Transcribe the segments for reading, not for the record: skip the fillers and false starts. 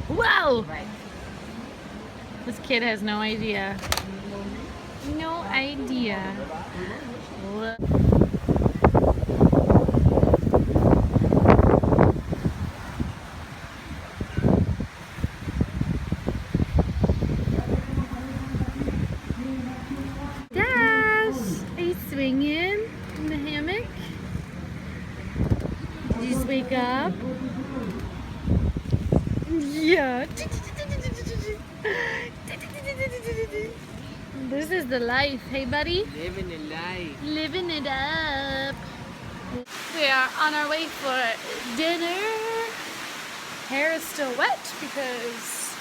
Whoa! This kid has no idea. No idea. Dash! Are you swinging in the hammock? Did you just wake up? Yeah. This is the life, hey buddy? Living it life. Living it up. We are on our way for dinner. Hair is still wet because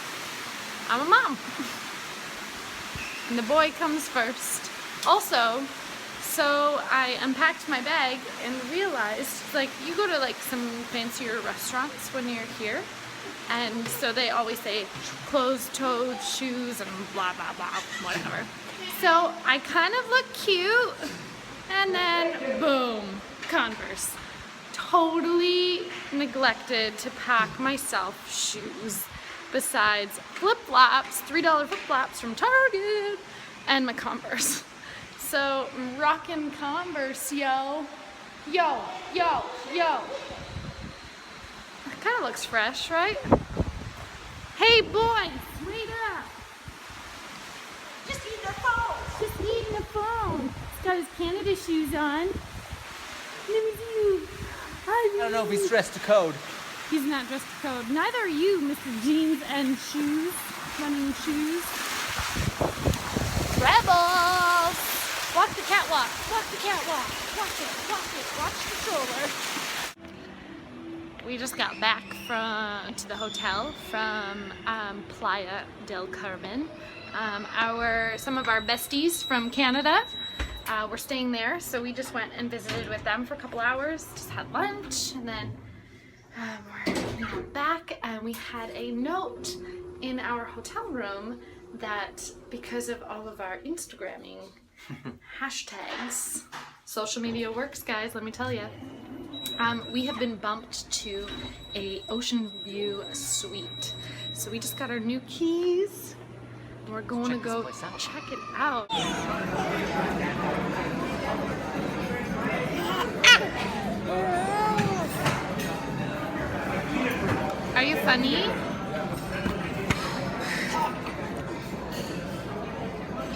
I'm a mom. And the boy comes first. Also, so I unpacked my bag and realized, like, you go to like some fancier restaurants when you're here, and so they always say closed-toed shoes and blah blah blah, whatever. So I kind of look cute, and then boom, Converse. Totally neglected to pack myself shoes besides flip-flops, $3 flip-flops from Target, and my Converse. So I'm rocking Converse, yo. Yo, yo, yo. It kind of looks fresh, right? Hey boy, wait up. Just eating the phone. Just eating the phone. He's got his Canada shoes on. Let me see you. I don't know if he's dressed to code. He's not dressed to code. Neither are you, Mr. Jeans and Shoes. Running shoes. Rebels! Walk the catwalk. Walk the catwalk. Walk it. Walk it. Watch the stroller. We just got back to the hotel from Playa del Carmen. Some of our besties from Canada were staying there, so we just went and visited with them for a couple hours. Just had lunch, and then we went back, and we had a note in our hotel room that because of all of our Instagramming hashtags, social media works, guys, let me tell you. We have been bumped to a ocean view suite. So we just got our new keys. And we're going to go check it out. Are you funny?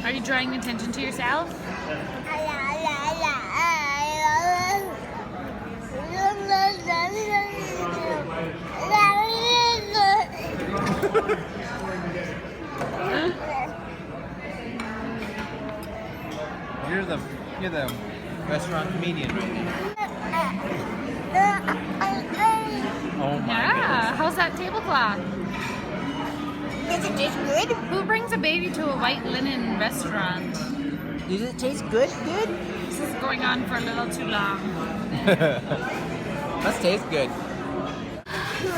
Are you drawing attention to yourself? You're the restaurant comedian. Oh my Yeah, how's that tablecloth? Does it taste good? Who brings a baby to a white linen restaurant? Does it taste good? Good? This is going on for a little too long. Must taste good.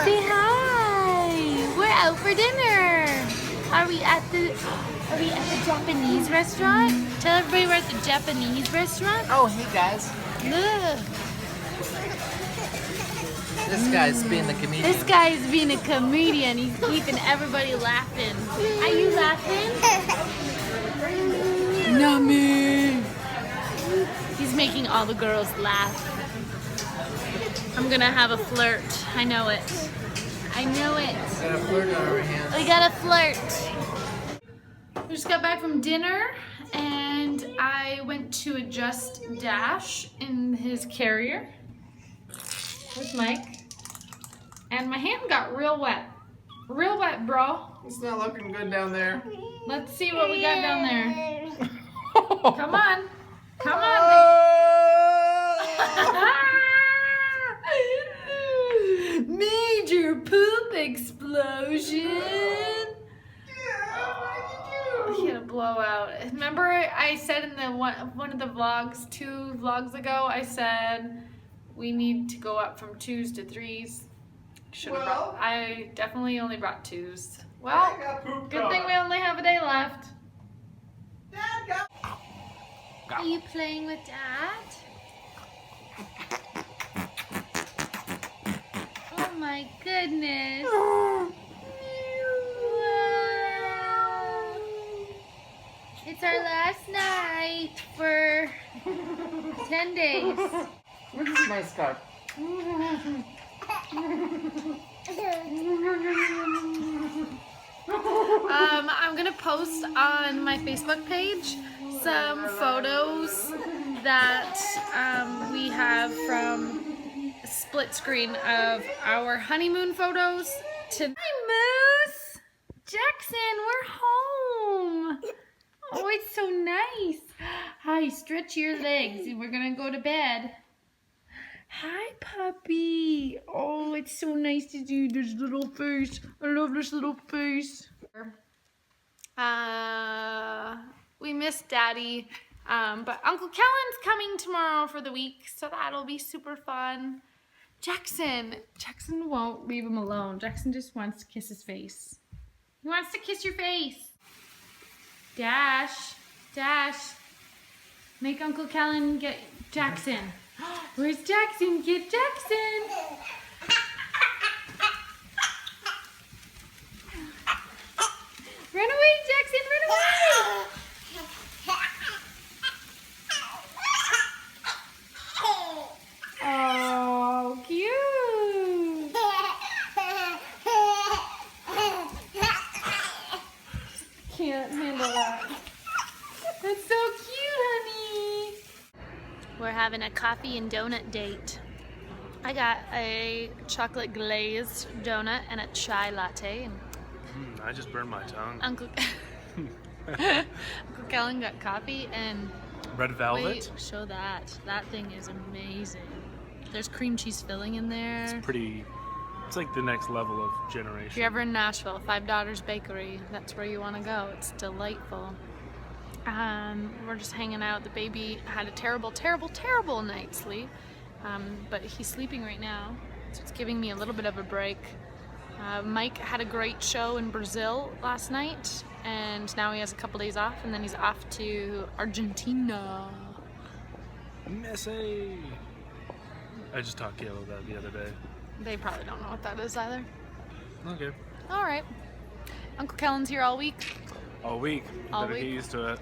Say hi! We're out for dinner! Are we at the Japanese restaurant? Tell everybody we're at the Japanese restaurant. Oh, hey guys. Look. This guy's being the comedian. This guy's being a comedian. He's keeping everybody laughing. Are you laughing? Not me. He's making all the girls laugh. I'm gonna have a flirt. I know it. I know it. Got a flirt on our hands. We got a flirt. We just got back from dinner and I went to adjust Dash in his carrier with Mike. And my hand got real wet. Real wet, bro. It's not looking good down there. Let's see what we got down there. Come on. Come on. Major poop explosion. He had a blowout. Remember I said in the one of the vlogs, 2 vlogs ago, I said we need to go up from 2s to 3s. I definitely only brought 2s. Well, good thing we only have a day left. Are you playing with Dad? Oh my goodness. Wow. It's our last night for 10 days. Where's my scarf? I'm gonna post on my Facebook page some photos that we have from a split screen of our honeymoon photos. Hi, Moose! Jackson, we're home! Oh, it's so nice. Hi, stretch your legs. We're gonna go to bed. Hi, puppy. Oh, it's so nice to see this little face. I love this little face. We miss Daddy, but Uncle Kellen's coming tomorrow for the week, so that'll be super fun. Jackson won't leave him alone. Jackson just wants to kiss his face. He wants to kiss your face. Dash, make Uncle Kellen get Jackson. Where's Jackson? Get Jackson. Run away, Jackson, run away. Oh, cute. Can't handle that. That's so cute, honey. We're having a coffee and donut date. I got a chocolate glazed donut and a chai latte. And I just burned my tongue. Uncle Kellen got coffee and Red velvet? wait, show that. That thing is amazing. There's cream cheese filling in there. It's like the next level of If generation. you're ever in Nashville, Five Daughters Bakery, that's where you want to go. It's delightful. We're just hanging out. The baby had a terrible night's sleep, but he's sleeping right now, so it's giving me a little bit of a break. Mike had a great show in Brazil last night, and now he has a couple days off, and then he's off to Argentina. Messi! I just taught Kayla that the other day. They probably don't know what that is either. Okay. All right. Uncle Kellen's here all week. All week. All Better week. get used to it.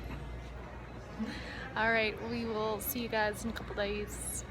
All right, we will see you guys in a couple days.